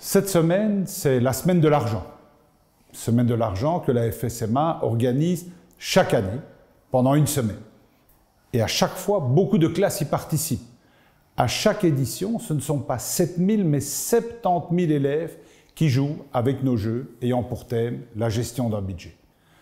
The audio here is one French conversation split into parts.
Cette semaine, c'est la semaine de l'argent. Semaine de l'argent que la FSMA organise chaque année pendant une semaine. Et à chaque fois, beaucoup de classes y participent. À chaque édition, ce ne sont pas 7 000, mais 70 000 élèves qui jouent avec nos jeux ayant pour thème la gestion d'un budget.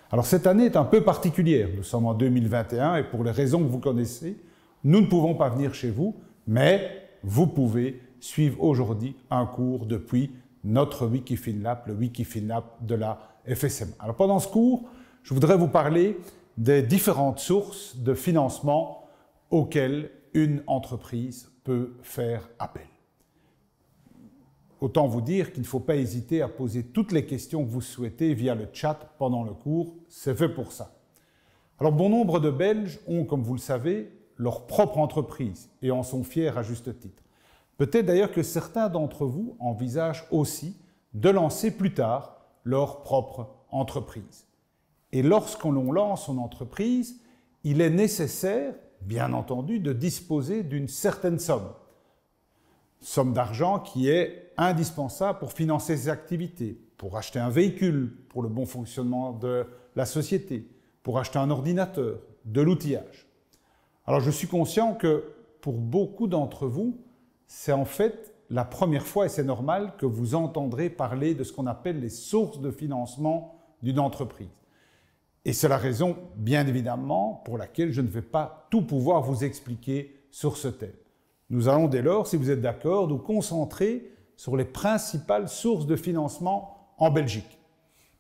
Alors cette année est un peu particulière. Nous sommes en 2021 et pour les raisons que vous connaissez, nous ne pouvons pas venir chez vous, mais vous pouvez suivre aujourd'hui un cours depuis notre Wikifinlab, le Wikifinlab de la FSMA. Alors pendant ce cours, je voudrais vous parler des différentes sources de financement auxquelles une entreprise peut faire appel. Autant vous dire qu'il ne faut pas hésiter à poser toutes les questions que vous souhaitez via le chat pendant le cours, c'est fait pour ça. Alors bon nombre de Belges ont, comme vous le savez, leur propre entreprise et en sont fiers à juste titre. Peut-être d'ailleurs que certains d'entre vous envisagent aussi de lancer plus tard leur propre entreprise. Et lorsqu'on lance son entreprise, il est nécessaire, bien entendu, de disposer d'une certaine somme d'argent qui est indispensable pour financer ses activités, pour acheter un véhicule pour le bon fonctionnement de la société, pour acheter un ordinateur, de l'outillage. Alors je suis conscient que pour beaucoup d'entre vous, c'est en fait la première fois, et c'est normal, que vous entendrez parler de ce qu'on appelle les sources de financement d'une entreprise. Et c'est la raison, bien évidemment, pour laquelle je ne vais pas tout pouvoir vous expliquer sur ce thème. Nous allons dès lors, si vous êtes d'accord, nous concentrer sur les principales sources de financement en Belgique.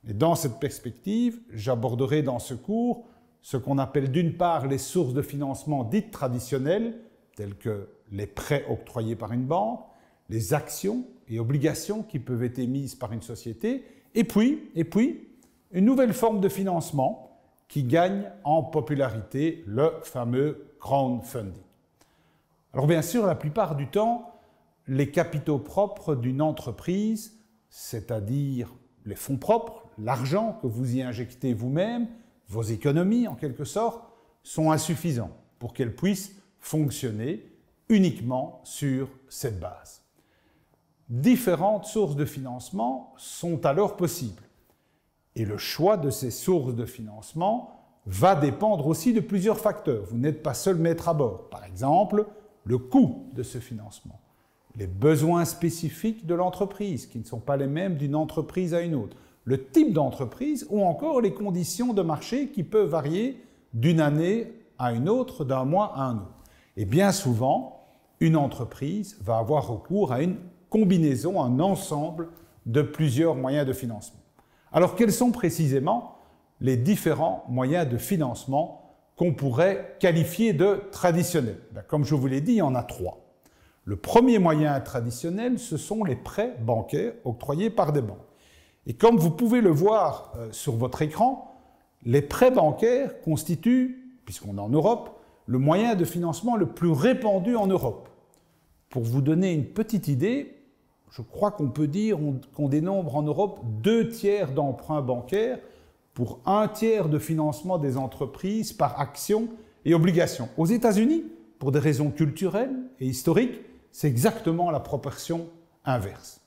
Et dans cette perspective, j'aborderai dans ce cours ce qu'on appelle d'une part les sources de financement dites traditionnelles, telles que les prêts octroyés par une banque, les actions et obligations qui peuvent être émises par une société, et puis une nouvelle forme de financement qui gagne en popularité, le fameux crowdfunding. Alors bien sûr, la plupart du temps, les capitaux propres d'une entreprise, c'est-à-dire les fonds propres, l'argent que vous y injectez vous-même, vos économies en quelque sorte, sont insuffisants pour qu'elles puissent fonctionner uniquement sur cette base. Différentes sources de financement sont alors possibles. Et le choix de ces sources de financement va dépendre aussi de plusieurs facteurs. Vous n'êtes pas seul maître à bord. Par exemple, le coût de ce financement, les besoins spécifiques de l'entreprise, qui ne sont pas les mêmes d'une entreprise à une autre, le type d'entreprise ou encore les conditions de marché qui peuvent varier d'une année à une autre, d'un mois à un autre. Et bien souvent, une entreprise va avoir recours à une combinaison, un ensemble de plusieurs moyens de financement. Alors, quels sont précisément les différents moyens de financement qu'on pourrait qualifier de traditionnels? Comme je vous l'ai dit, il y en a trois. Le premier moyen traditionnel, ce sont les prêts bancaires octroyés par des banques. Et comme vous pouvez le voir sur votre écran, les prêts bancaires constituent, puisqu'on est en Europe, le moyen de financement le plus répandu en Europe. Pour vous donner une petite idée, je crois qu'on peut dire qu'on dénombre en Europe 2/3 d'emprunts bancaires pour 1/3 de financement des entreprises par actions et obligations. Aux États-Unis, pour des raisons culturelles et historiques, c'est exactement la proportion inverse.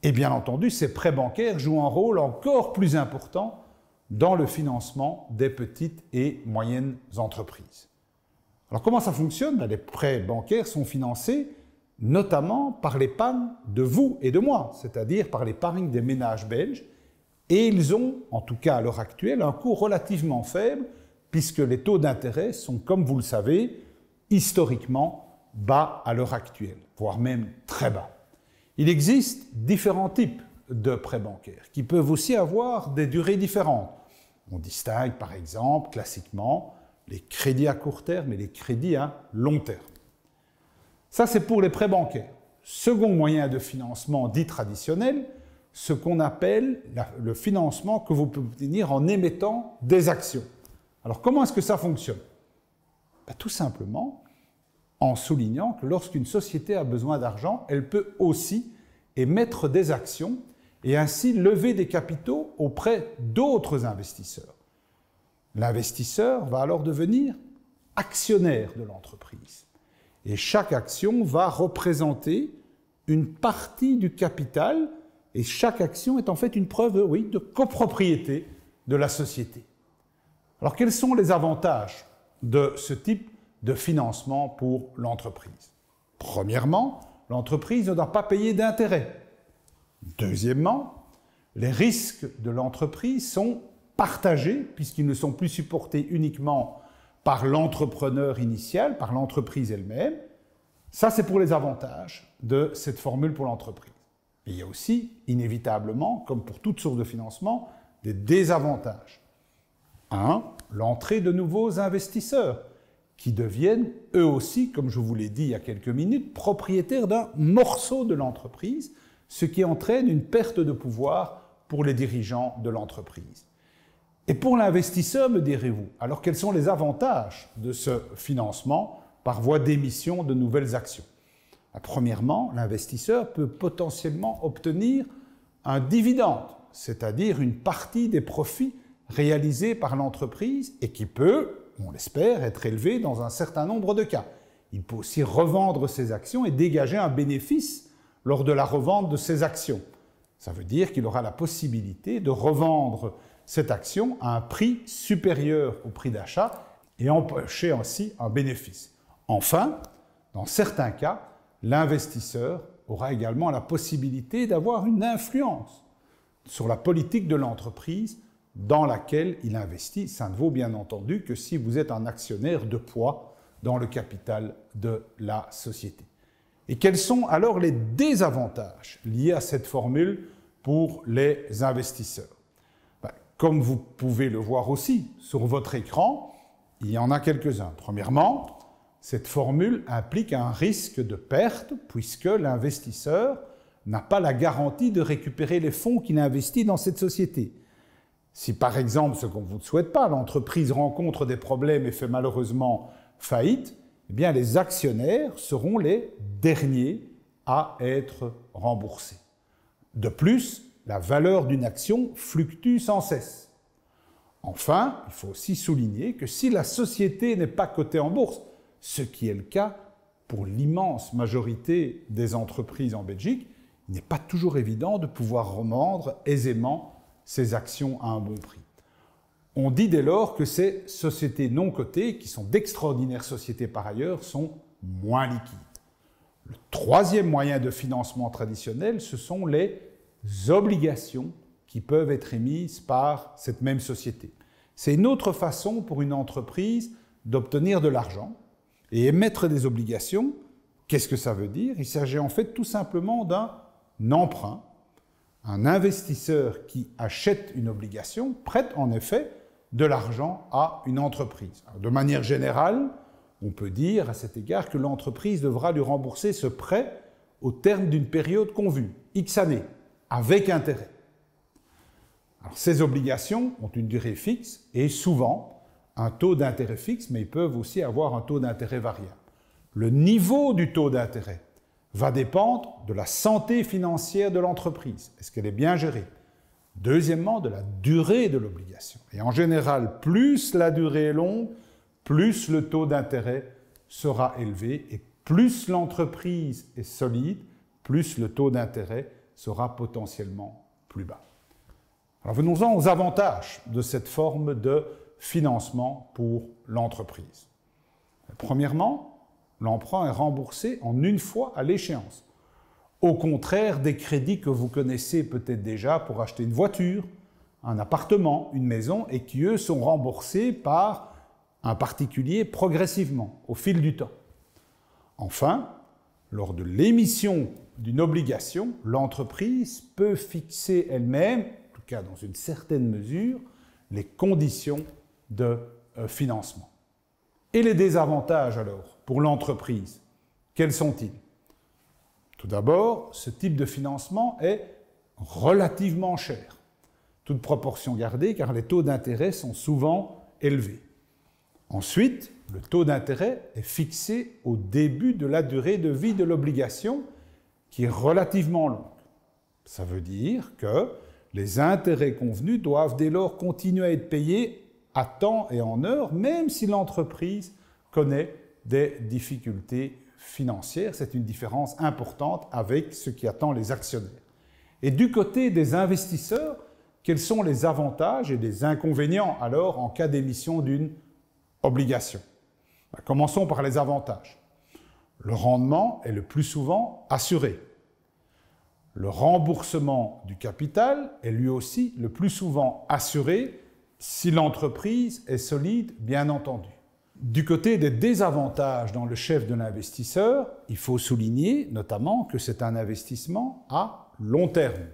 Et bien entendu, ces prêts bancaires jouent un rôle encore plus important dans le financement des petites et moyennes entreprises. Alors comment ça fonctionne? Les prêts bancaires sont financés notamment par l'épargne de vous et de moi, c'est-à-dire par l'épargne des ménages belges, et ils ont, en tout cas à l'heure actuelle, un coût relativement faible, puisque les taux d'intérêt sont, comme vous le savez, historiquement bas à l'heure actuelle, voire même très bas. Il existe différents types de prêts bancaires, qui peuvent aussi avoir des durées différentes. On distingue par exemple, classiquement, les crédits à court terme et les crédits à long terme. Ça, c'est pour les prêts bancaires. Second moyen de financement dit traditionnel, ce qu'on appelle le financement que vous pouvez obtenir en émettant des actions. Alors, comment est-ce que ça fonctionne? Tout simplement en soulignant que lorsqu'une société a besoin d'argent, elle peut aussi émettre des actions et ainsi lever des capitaux auprès d'autres investisseurs. L'investisseur va alors devenir actionnaire de l'entreprise. Et chaque action va représenter une partie du capital, et chaque action est en fait une preuve, oui, de copropriété de la société. Alors, quels sont les avantages de ce type de financement pour l'entreprise? Premièrement, l'entreprise ne doit pas payer d'intérêt. Deuxièmement, les risques de l'entreprise sont partagés, puisqu'ils ne sont plus supportés uniquement par l'entrepreneur initial, par l'entreprise elle-même. Ça, c'est pour les avantages de cette formule pour l'entreprise. Mais il y a aussi, inévitablement, comme pour toute source de financement, des désavantages. 1. L'entrée de nouveaux investisseurs, qui deviennent, eux aussi, comme je vous l'ai dit il y a quelques minutes, propriétaires d'un morceau de l'entreprise, ce qui entraîne une perte de pouvoir pour les dirigeants de l'entreprise. Et pour l'investisseur, me direz-vous, alors quels sont les avantages de ce financement par voie d'émission de nouvelles actions? Premièrement, l'investisseur peut potentiellement obtenir un dividende, c'est-à-dire une partie des profits réalisés par l'entreprise et qui peut, on l'espère, être élevé dans un certain nombre de cas. Il peut aussi revendre ses actions et dégager un bénéfice lors de la revente de ses actions. Ça veut dire qu'il aura la possibilité de revendre cette action à un prix supérieur au prix d'achat et empocher ainsi un bénéfice. Enfin, dans certains cas, l'investisseur aura également la possibilité d'avoir une influence sur la politique de l'entreprise dans laquelle il investit. Ça ne vaut bien entendu que si vous êtes un actionnaire de poids dans le capital de la société. Et quels sont alors les désavantages liés à cette formule pour les investisseurs? Comme vous pouvez le voir aussi sur votre écran, il y en a quelques-uns. Premièrement, cette formule implique un risque de perte puisque l'investisseur n'a pas la garantie de récupérer les fonds qu'il a investis dans cette société. Si par exemple, ce qu'on ne vous souhaite pas, l'entreprise rencontre des problèmes et fait malheureusement faillite, eh bien les actionnaires seront les derniers à être remboursés. De plus, la valeur d'une action fluctue sans cesse. Enfin, il faut aussi souligner que si la société n'est pas cotée en bourse, ce qui est le cas pour l'immense majorité des entreprises en Belgique, il n'est pas toujours évident de pouvoir revendre aisément ces actions à un bon prix. On dit dès lors que ces sociétés non cotées, qui sont d'extraordinaires sociétés par ailleurs, sont moins liquides. Le troisième moyen de financement traditionnel, ce sont les obligations qui peuvent être émises par cette même société. C'est une autre façon pour une entreprise d'obtenir de l'argent et émettre des obligations. Qu'est-ce que ça veut dire? Il s'agit en fait tout simplement d'un emprunt. Un investisseur qui achète une obligation prête en effet de l'argent à une entreprise. Alors, de manière générale, on peut dire à cet égard que l'entreprise devra lui rembourser ce prêt au terme d'une période convenue, X années, avec intérêt. Alors, ces obligations ont une durée fixe et souvent un taux d'intérêt fixe, mais ils peuvent aussi avoir un taux d'intérêt variable. Le niveau du taux d'intérêt va dépendre de la santé financière de l'entreprise. Est-ce qu'elle est bien gérée? Deuxièmement, de la durée de l'obligation. Et en général, plus la durée est longue, plus le taux d'intérêt sera élevé et plus l'entreprise est solide, plus le taux d'intérêt sera potentiellement plus bas. Alors venons-en aux avantages de cette forme de financement pour l'entreprise. Premièrement, l'emprunt est remboursé en une fois à l'échéance. Au contraire des crédits que vous connaissez peut-être déjà pour acheter une voiture, un appartement, une maison, et qui, eux, sont remboursés par un particulier progressivement, au fil du temps. Enfin, lors de l'émission d'une obligation, l'entreprise peut fixer elle-même, en tout cas dans une certaine mesure, les conditions de financement. Et les désavantages alors pour l'entreprise, quels sont-ils? Tout d'abord, ce type de financement est relativement cher, toute proportion gardée, car les taux d'intérêt sont souvent élevés. Ensuite, le taux d'intérêt est fixé au début de la durée de vie de l'obligation, qui est relativement longue. Ça veut dire que les intérêts convenus doivent dès lors continuer à être payés à temps et en heure, même si l'entreprise connaît des difficultés financière, c'est une différence importante avec ce qui attend les actionnaires. Et du côté des investisseurs, quels sont les avantages et les inconvénients alors en cas d'émission d'une obligation? Commençons par les avantages. Le rendement est le plus souvent assuré. Le remboursement du capital est lui aussi le plus souvent assuré si l'entreprise est solide, bien entendu. Du côté des désavantages dans le chef de l'investisseur, il faut souligner notamment que c'est un investissement à long terme,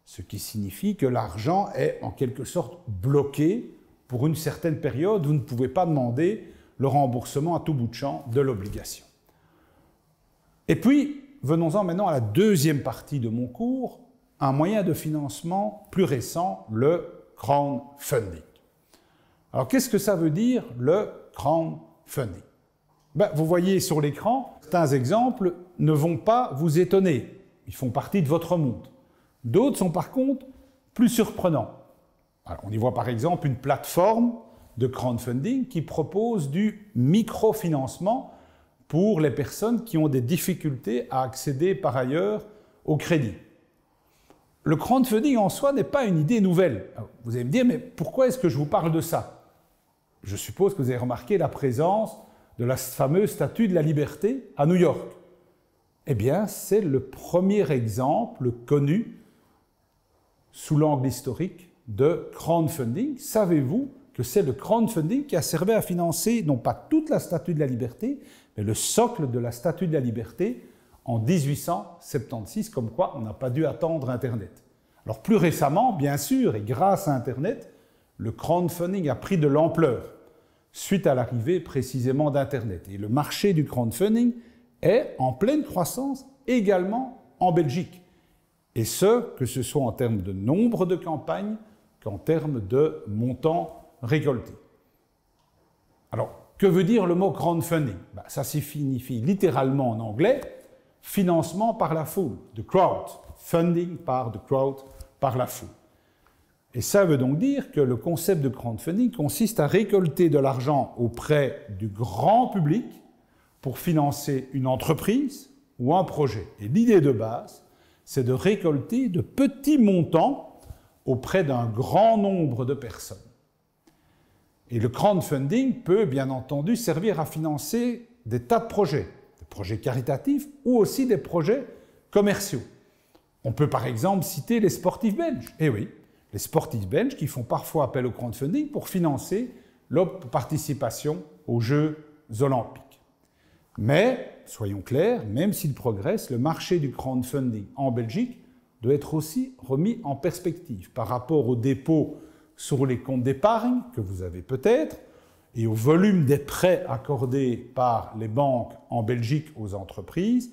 ce qui signifie que l'argent est en quelque sorte bloqué pour une certaine période. Vous ne pouvez pas demander le remboursement à tout bout de champ de l'obligation. Et puis, venons-en maintenant à la deuxième partie de mon cours, un moyen de financement plus récent, le crowdfunding. Alors, qu'est-ce que ça veut dire, le crowdfunding? Vous voyez sur l'écran, certains exemples ne vont pas vous étonner. Ils font partie de votre monde. D'autres sont par contre plus surprenants. Alors, on y voit par exemple une plateforme de crowdfunding qui propose du microfinancement pour les personnes qui ont des difficultés à accéder par ailleurs au crédit. Le crowdfunding en soi n'est pas une idée nouvelle. Alors, vous allez me dire, mais pourquoi est-ce que je vous parle de ça? Je suppose que vous avez remarqué la présence de la fameuse Statue de la Liberté à New York. Eh bien, c'est le premier exemple connu sous l'angle historique de crowdfunding. Savez-vous que c'est le crowdfunding qui a servi à financer non pas toute la Statue de la Liberté, mais le socle de la Statue de la Liberté en 1876, comme quoi on n'a pas dû attendre Internet. Alors plus récemment, bien sûr, et grâce à Internet, le crowdfunding a pris de l'ampleur suite à l'arrivée précisément d'Internet. Et le marché du crowdfunding est en pleine croissance également en Belgique. Et que ce soit en termes de nombre de campagnes qu'en termes de montants récoltés. Alors, que veut dire le mot crowdfunding? Ça signifie littéralement en anglais financement par la foule, the crowd, funding par the crowd, par la foule. Et ça veut donc dire que le concept de crowdfunding consiste à récolter de l'argent auprès du grand public pour financer une entreprise ou un projet. Et l'idée de base, c'est de récolter de petits montants auprès d'un grand nombre de personnes. Et le crowdfunding peut bien entendu servir à financer des tas de projets caritatifs ou aussi des projets commerciaux. On peut par exemple citer les sportifs belges. Eh oui, les sportifs belges qui font parfois appel au crowdfunding pour financer leur participation aux Jeux olympiques. Mais, soyons clairs, même s'il progresse, le marché du crowdfunding en Belgique doit être aussi remis en perspective par rapport aux dépôts sur les comptes d'épargne que vous avez peut-être et au volume des prêts accordés par les banques en Belgique aux entreprises.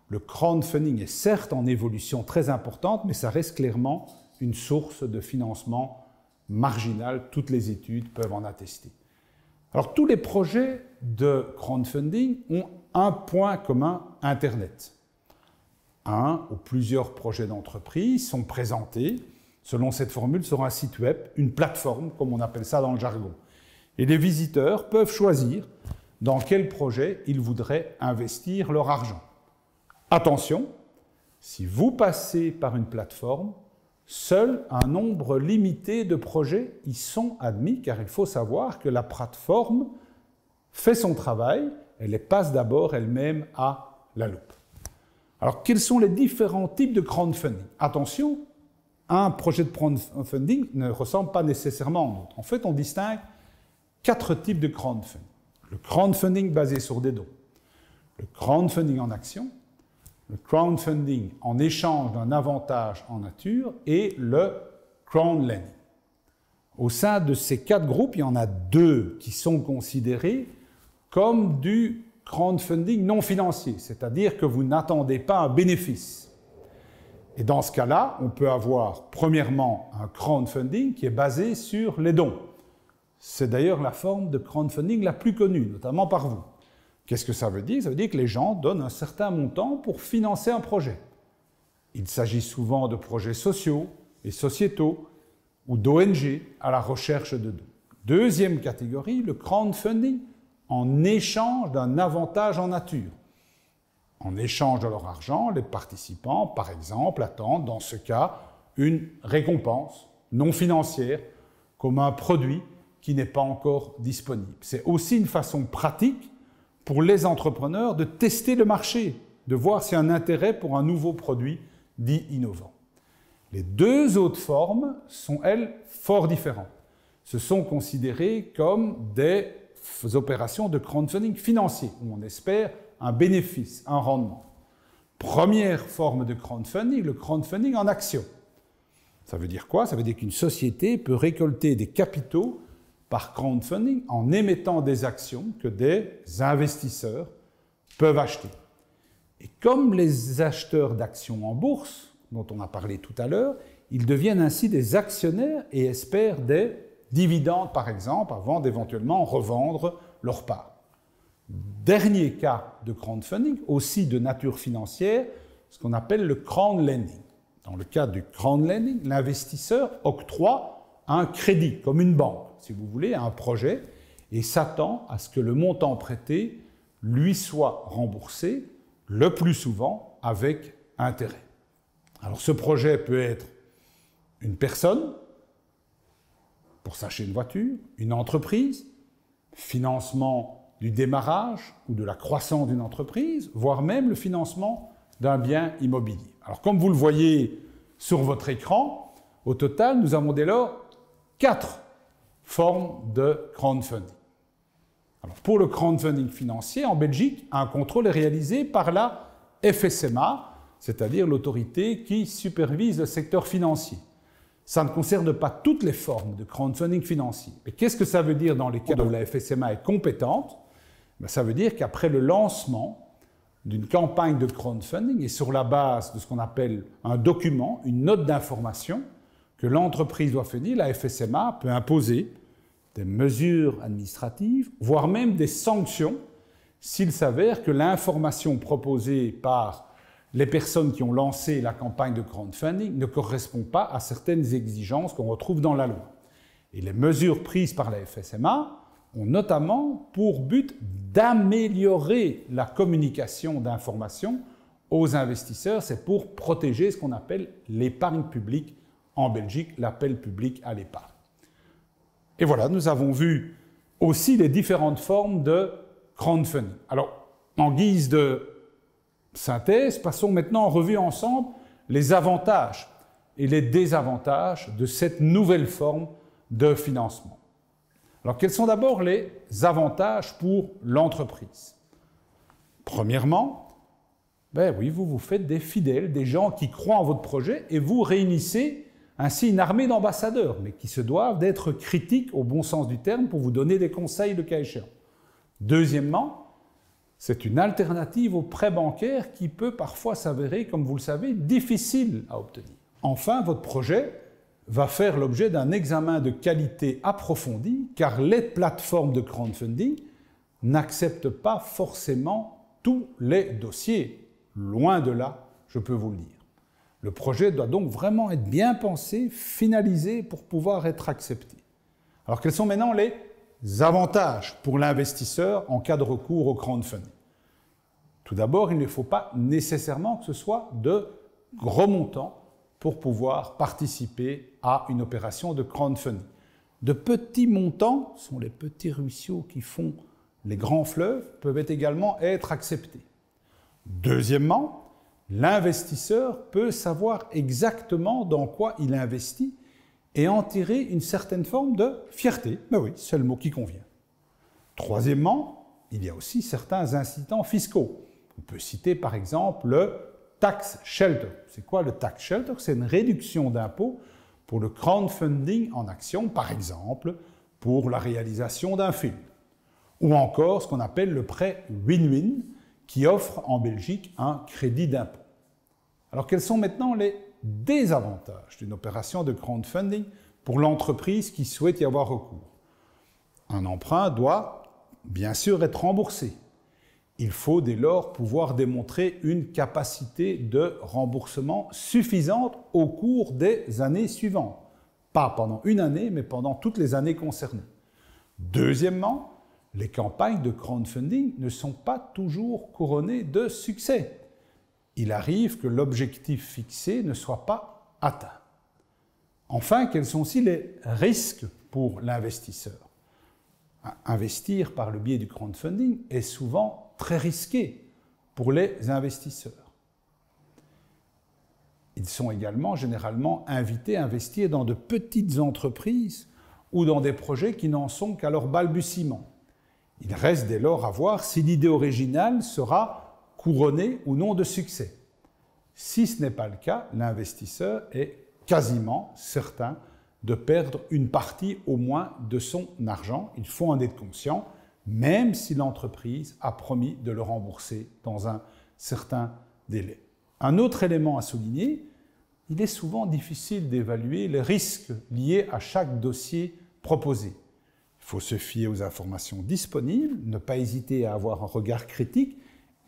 Le crowdfunding est certes en évolution très importante, mais ça reste clairement une source de financement marginale. Toutes les études peuvent en attester. Alors, tous les projets de crowdfunding ont un point commun, Internet. Un ou plusieurs projets d'entreprise sont présentés, selon cette formule, sur un site web, une plateforme, comme on appelle ça dans le jargon. Et les visiteurs peuvent choisir dans quel projet ils voudraient investir leur argent. Attention, si vous passez par une plateforme, seul un nombre limité de projets y sont admis, car il faut savoir que la plateforme fait son travail, elle les passe d'abord elle-même à la loupe. Alors, quels sont les différents types de crowdfunding? Attention, un projet de crowdfunding ne ressemble pas nécessairement à l'autre. En fait, on distingue 4 types de crowdfunding. Le crowdfunding basé sur des dons, le crowdfunding en action, le crowdfunding en échange d'un avantage en nature et le crowdlending. Au sein de ces 4 groupes, il y en a 2 qui sont considérés comme du crowdfunding non financier, c'est-à-dire que vous n'attendez pas un bénéfice. Et dans ce cas-là, on peut avoir premièrement un crowdfunding qui est basé sur les dons. C'est d'ailleurs la forme de crowdfunding la plus connue, notamment par vous. Qu'est-ce que ça veut dire? Ça veut dire que les gens donnent un certain montant pour financer un projet. Il s'agit souvent de projets sociaux et sociétaux ou d'ONG à la recherche de dons. Deuxième catégorie, le crowdfunding en échange d'un avantage en nature. En échange de leur argent, les participants, par exemple, attendent, dans ce cas, une récompense non financière, comme un produit qui n'est pas encore disponible. C'est aussi une façon pratique pour les entrepreneurs de tester le marché, de voir s'il y a un intérêt pour un nouveau produit dit innovant. Les deux autres formes sont, elles, fort différentes. Ce sont considérées comme des opérations de crowdfunding financier, où on espère un bénéfice, un rendement. Première forme de crowdfunding, le crowdfunding en action. Ça veut dire quoi? Ça veut dire qu'une société peut récolter des capitaux par crowdfunding en émettant des actions que des investisseurs peuvent acheter. Et comme les acheteurs d'actions en bourse, dont on a parlé tout à l'heure, ils deviennent ainsi des actionnaires et espèrent des dividendes, par exemple, avant d'éventuellement revendre leur part. Dernier cas de crowdfunding, aussi de nature financière, ce qu'on appelle le crowdlending. Dans le cas du crowdlending, l'investisseur octroie un crédit, comme une banque, si vous voulez, à un projet, et s'attend à ce que le montant prêté lui soit remboursé, le plus souvent avec intérêt. Alors ce projet peut être une personne, pour s'acheter une voiture, une entreprise, financement du démarrage ou de la croissance d'une entreprise, voire même le financement d'un bien immobilier. Alors comme vous le voyez sur votre écran, au total, nous avons dès lors 4 formes de crowdfunding. Alors pour le crowdfunding financier, en Belgique, un contrôle est réalisé par la FSMA, c'est-à-dire l'autorité qui supervise le secteur financier. Ça ne concerne pas toutes les formes de crowdfunding financier. Mais qu'est-ce que ça veut dire dans les cas où la FSMA est compétente? Ça veut dire qu'après le lancement d'une campagne de crowdfunding et sur la base de ce qu'on appelle un document, une note d'information que l'entreprise doit fournir, la FSMA peut imposer des mesures administratives, voire même des sanctions s'il s'avère que l'information proposée par les personnes qui ont lancé la campagne de crowdfunding ne correspond pas à certaines exigences qu'on retrouve dans la loi. Et les mesures prises par la FSMA ont notamment pour but d'améliorer la communication d'informations aux investisseurs. C'est pour protéger ce qu'on appelle l'épargne publique en Belgique, l'appel public à l'épargne. Et voilà, nous avons vu aussi les différentes formes de crowdfunding. Alors, en guise de synthèse, passons maintenant en revue ensemble les avantages et les désavantages de cette nouvelle forme de financement. Alors, quels sont d'abord les avantages pour l'entreprise? Premièrement, oui, vous vous faites des fidèles, des gens qui croient en votre projet et vous réunissez ainsi une armée d'ambassadeurs, mais qui se doivent d'être critiques au bon sens du terme pour vous donner des conseils le cas échéant. Deuxièmement, c'est une alternative au prêt bancaire qui peut parfois s'avérer, comme vous le savez, difficile à obtenir. Enfin, votre projet va faire l'objet d'un examen de qualité approfondi, car les plateformes de crowdfunding n'acceptent pas forcément tous les dossiers. Loin de là, je peux vous le dire. Le projet doit donc vraiment être bien pensé, finalisé pour pouvoir être accepté. Alors quels sont maintenant les avantages pour l'investisseur en cas de recours au crowdfunding? Tout d'abord, il ne faut pas nécessairement que ce soit de gros montants pour pouvoir participer à une opération de crowdfunding. De petits montants, ce sont les petits ruisseaux qui font les grands fleuves, peuvent également être acceptés. Deuxièmement, l'investisseur peut savoir exactement dans quoi il investit et en tirer une certaine forme de fierté. Ben oui, c'est le mot qui convient. Troisièmement, il y a aussi certains incitants fiscaux. On peut citer par exemple le tax shelter. C'est quoi le tax shelter? C'est une réduction d'impôt pour le crowdfunding en action, par exemple pour la réalisation d'un film. Ou encore ce qu'on appelle le prêt win-win, qui offre en Belgique un crédit d'impôt. Alors quels sont maintenant les désavantages d'une opération de crowdfunding pour l'entreprise qui souhaite y avoir recours? Un emprunt doit bien sûr être remboursé. Il faut dès lors pouvoir démontrer une capacité de remboursement suffisante au cours des années suivantes. Pas pendant une année, mais pendant toutes les années concernées. Deuxièmement, les campagnes de crowdfunding ne sont pas toujours couronnées de succès. il arrive que l'objectif fixé ne soit pas atteint. Enfin, quels sont aussi les risques pour l'investisseur? Investir par le biais du crowdfunding est souvent très risqué pour les investisseurs. Ils sont également généralement invités à investir dans de petites entreprises ou dans des projets qui n'en sont qu'à leur balbutiement. Il reste dès lors à voir si l'idée originale sera couronnée ou non de succès. Si ce n'est pas le cas, l'investisseur est quasiment certain de perdre une partie au moins de son argent. Il faut en être conscient, même si l'entreprise a promis de le rembourser dans un certain délai. Un autre élément à souligner, il est souvent difficile d'évaluer les risques liés à chaque dossier proposé. Il faut se fier aux informations disponibles, ne pas hésiter à avoir un regard critique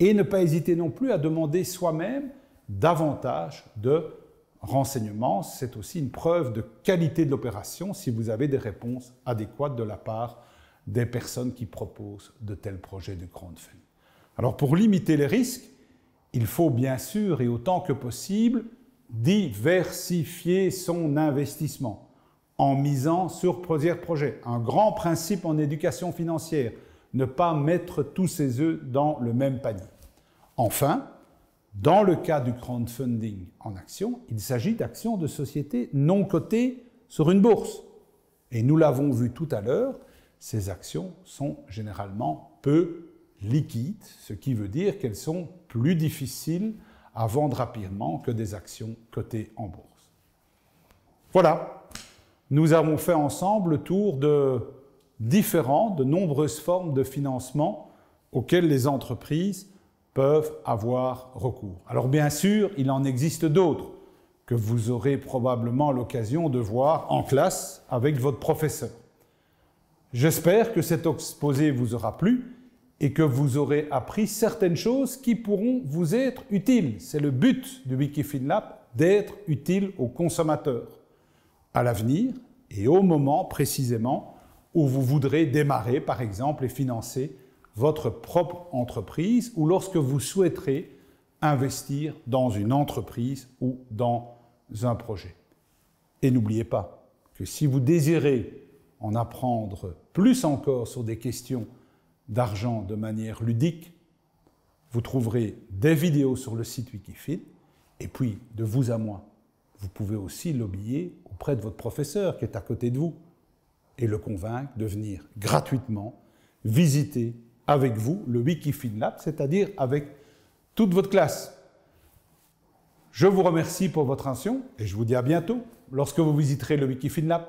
et ne pas hésiter non plus à demander soi-même davantage de renseignements. C'est aussi une preuve de qualité de l'opération si vous avez des réponses adéquates de la part des personnes qui proposent de tels projets de crowdfunding. Alors pour limiter les risques, il faut bien sûr et autant que possible diversifier son investissement en misant sur plusieurs projets. Un grand principe en éducation financière, ne pas mettre tous ses œufs dans le même panier. Enfin, dans le cas du crowdfunding en actions, il s'agit d'actions de sociétés non cotées sur une bourse. Et nous l'avons vu tout à l'heure, ces actions sont généralement peu liquides, ce qui veut dire qu'elles sont plus difficiles à vendre rapidement que des actions cotées en bourse. Voilà, nous avons fait ensemble le tour de nombreuses formes de financement auxquelles les entreprises peuvent avoir recours. Alors bien sûr, il en existe d'autres que vous aurez probablement l'occasion de voir en classe avec votre professeur. J'espère que cet exposé vous aura plu et que vous aurez appris certaines choses qui pourront vous être utiles. C'est le but du Wikifinlab, d'être utile aux consommateurs à l'avenir et au moment précisément où vous voudrez démarrer, par exemple, et financer votre propre entreprise ou lorsque vous souhaiterez investir dans une entreprise ou dans un projet. Et n'oubliez pas que si vous désirez en apprendre plus encore sur des questions d'argent de manière ludique, vous trouverez des vidéos sur le site Wikifin et puis, de vous à moi, vous pouvez aussi l'oublier auprès de votre professeur qui est à côté de vous et le convaincre de venir gratuitement visiter avec vous le Wikifinlab, c'est-à-dire avec toute votre classe. Je vous remercie pour votre attention et je vous dis à bientôt lorsque vous visiterez le Wikifinlab.